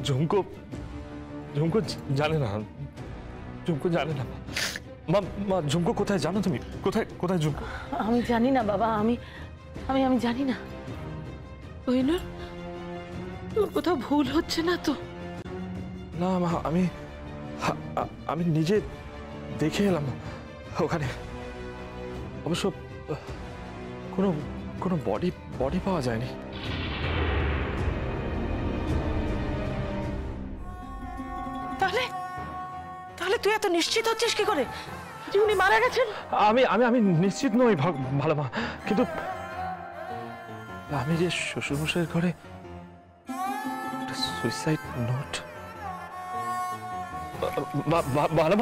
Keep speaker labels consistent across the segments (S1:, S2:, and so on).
S1: ঝুমকো ঝুমকো জানে না, ঝুমকো জানে না। মা মা ঝুমকো কোথায় জানো তুমি? কোথায় কোথায় ঝুমকো?
S2: আমি জানি না বাবা, আমি আমি আমি জানি না। কোহিনূর, তোর কোথাও ভুল হচ্ছে না তো?
S1: না মা, আমি নিজে দেখে এলাম ওখানে। অবশ্য কোনো কোনো বডি বডি পাওয়া যায়নি।
S2: তাহলে তাহলে তুই এত নিশ্চিত হচ্ছিস কি করে যে উনি মারা গেছেন?
S1: আমি আমি আমি নিশ্চিত নই ভালো মা, কিন্তু আমি যে শ্বশুরমশাইয়ের ঘরে একটা সুইসাইড নোট। ভালো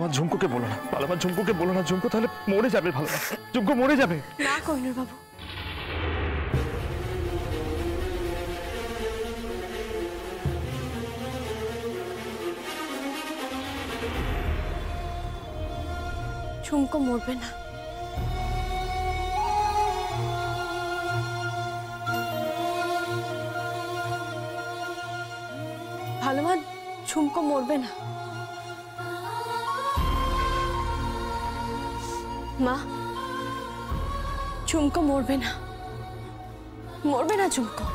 S1: মা ঝুমকোকে বলো না, ভালো মা ঝুমকোকে বলো না, ঝুমকো তাহলে মরে যাবে। ভালো মা, ঝুমকো মরে যাবে।
S3: না কোহিনূর বাবু, ঝুমকো মরবে না। ভালো মা, ঝুমকো মরবে না। মা, ঝুমকো মরবে না, মরবে না ঝুমকো।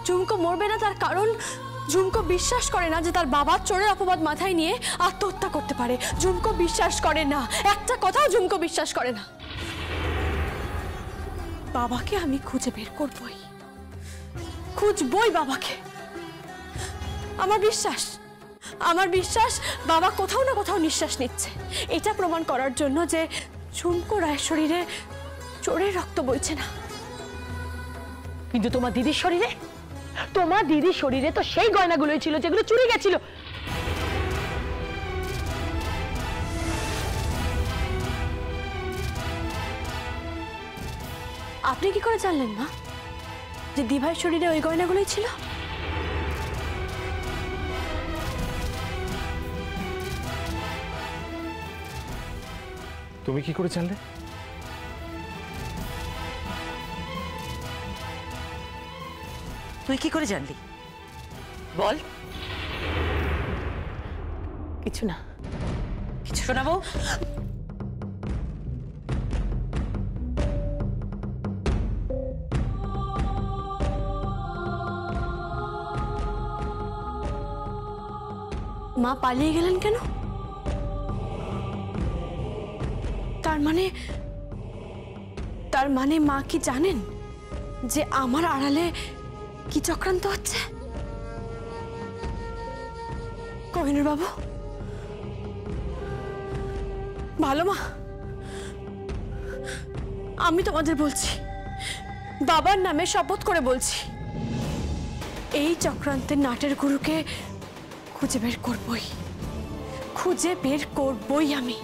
S3: ঝুমকো মরবে না, তার কারণ ঝুমকো বিশ্বাস করে না যে তার বাবার চোরের অপবাদ মাথায় নিয়ে আত্মহত্যা করতে পারে। ঝুমকো বিশ্বাস করে না, একটা কথাও ঝুমকো বিশ্বাস করে না। বাবাকে আমি খুঁজে বের করবই, খুঁজবই বাবাকে। আমার বিশ্বাস বাবা কোথাও না কোথাও নিঃশ্বাস নিচ্ছে। এটা প্রমাণ করার জন্য যে ঝুমকো রায়ের শরীরে চোরের রক্ত বইছে না।
S2: কিন্তু তোমার দিদির শরীরে তো সেই গয়নাগুলোই ছিল যেগুলো চুরি গেছিল।
S3: আপনি কি করে জানলেন মা যে দিভাইয়ের শরীরে ওই গয়নাগুলোই ছিল?
S1: তুমি কি করে জানলে?
S2: তুই কি করে জানলি বল? কিছু না, কিছু শোনাবো।
S3: মা পালিয়ে গেলেন কেন? তার মানে মা কি জানেন যে আমার আড়ালে কি চক্রান্ত হচ্ছে? কোহিনূর বাবু, ভালো মা, আমি তোমাদের বলছি, বাবার নামে শপথ করে বলছি, এই চক্রান্তের নাটের গুরুকে খুঁজে বের করবই আমি,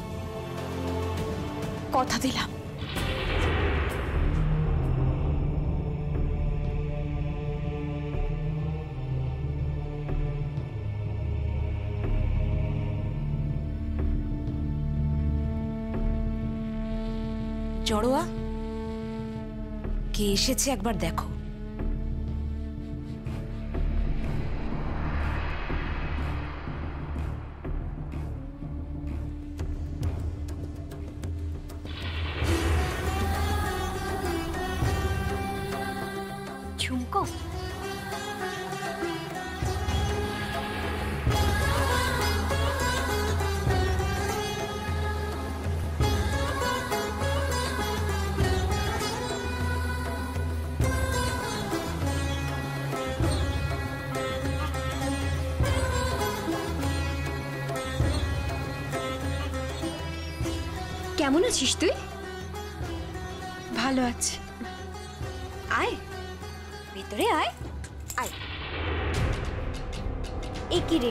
S3: কথা দিলাম।
S4: জড়োয়া, কে এসেছে একবার দেখো।
S3: ঝুমকো,
S5: কেমন আছিস তুই?
S3: ভালো আছি।
S5: আয় ভেতরে আয়। আয়। এ কি রে,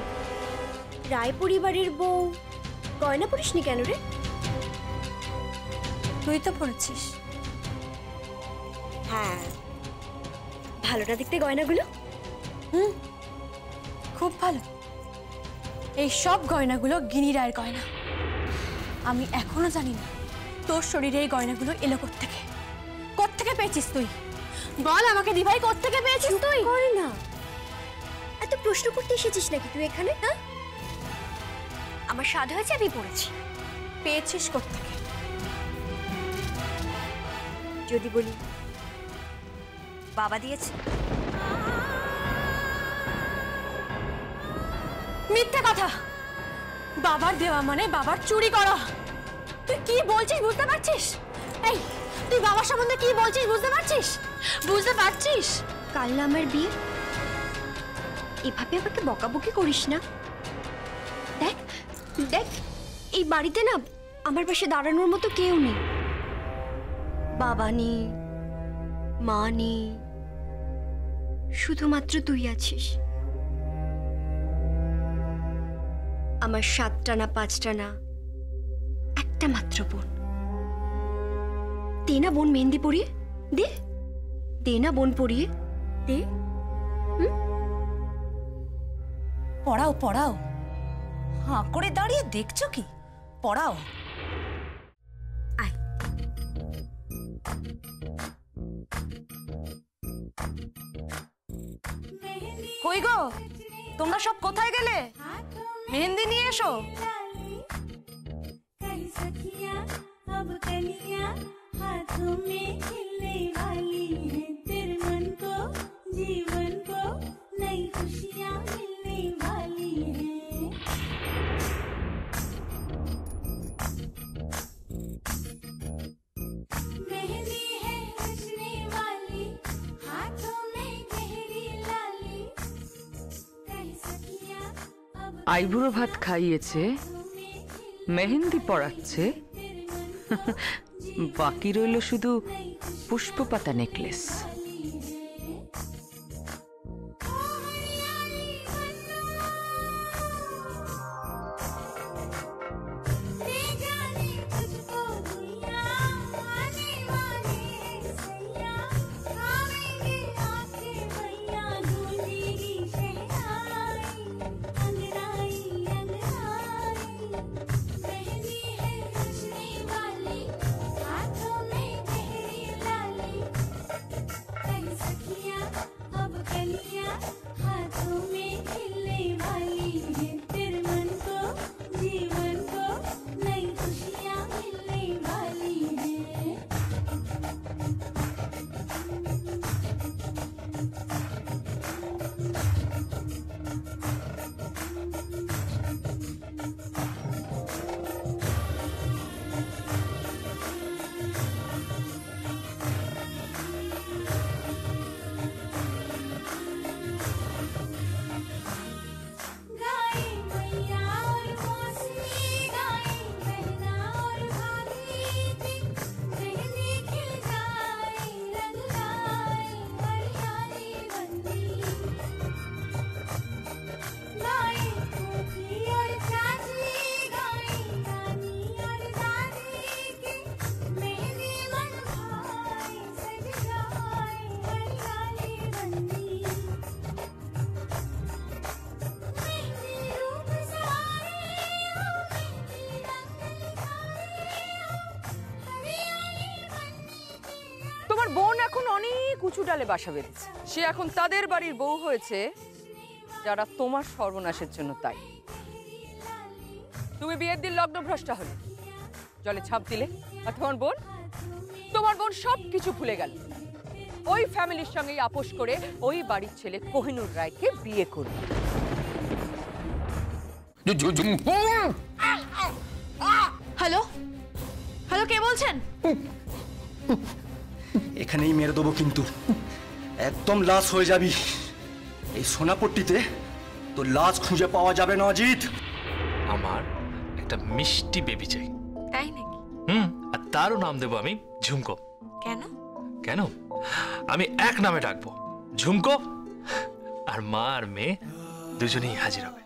S5: রায় পরিবারের বউ গয়না পরিসনি কেন রে?
S3: তুই তো পড়েছিস।
S5: হ্যাঁ, ভালো না দেখতে গয়নাগুলো?
S3: খুব ভালো। এই সব গয়নাগুলো গিনি রায়ের গয়না। আমি এখনো জানি না তোর শরীরে এই গয়নাগুলো এলো কোত্থেকে। কোত্থেকে পেয়েছিস তুই? বল আমাকে দিভাই, কোত্থেকে পেয়েছিস তুই?
S5: করে না, এত প্রশ্ন করতে এসেছিস নাকি তুই এখানে? হ্যাঁ, আমার স্বাদ হয়েছে, আমি পড়েছি।
S3: পেয়েছিস কোত্থেকে?
S5: যদি বলি বাবা দিয়েছে।
S3: মিথ্যে কথা। বাবার দেওয়া মানে বাবার চুরি করা। তুই কি বলছিস বুঝতে পারছিস? এই, তুই বাবার সম্বন্ধে কি বলছিস বুঝতে পারছিস? বুঝতে পারছিস?
S5: কাল না আমার বিয়ে, এভাবে আমাকে বকাবকি করিস না। দেখ দেখ, এই বাড়িতে না আমার পাশে দাঁড়ানোর মতো কেউ নেই। বাবা নেই, মা নেই, শুধুমাত্র তুই আছিস। আমার 7টা না 5টা না, একটা মাত্র বোন। দে না বোন মেহেন্দি পরিয়ে দে, দে না বোন পরিয়ে দে।
S4: পড়াও পড়াও, হাঁ করে দাঁড়িয়ে দেখছো কি? পড়াও।
S5: আয়।
S4: কই গো, তোমরা সব কোথায় গেলে? মেহেন্দি নিয়ে এসো।
S6: अब कलियां हाथों में खिलने वाली हैं, तेरे मन को जीवन को नई खुशियां मिलने वाली हैं। मेहंदी है रचने वाली, हाथों में गहरी लाली, कहीं सखियां अब
S2: আইবুড়ো ভাত খাইয়েছে, মেহেন্দি পরাচ্ছে, বাকি রইল শুধু পুষ্পপাতা নেকলেস।
S7: বোন এখন অনেক উঁচু ডালে বাসা বেঁধেছে। সে এখন তাদের বাড়ির বউ হয়েছে, যারা তোমার সর্বনাশের জন্য তাই। তুমি বিয়ের দিন লগ্নভ্রষ্টা হলে, জলে ছাপ দিলে, আর তোমার বোন সব কিছু ভুলে গেল। ওই ফ্যামিলির সঙ্গে আপোষ করে ওই বাড়ির ছেলে কোহিনূর রায়কে বিয়ে করবে।
S3: হ্যালো হ্যালো, কে বলছেন?
S8: এখানেই মেরে দেবো, কিন্তু একদম লাশ হয়ে যাবি। এই সোনাপট্টিতে তো লাশ খুঁজে পাওয়া যাবে না অজিত।
S1: আমার একটা মিষ্টি বেবি চাই।
S4: তাই নাকি?
S1: আর তারও নাম দেবো আমি ঝুমকো।
S4: কেন?
S1: কেন? আমি এক নামে ডাকবো, ঝুমকো। আর মা আর মেয়ে দুজনেই হাজির হবে।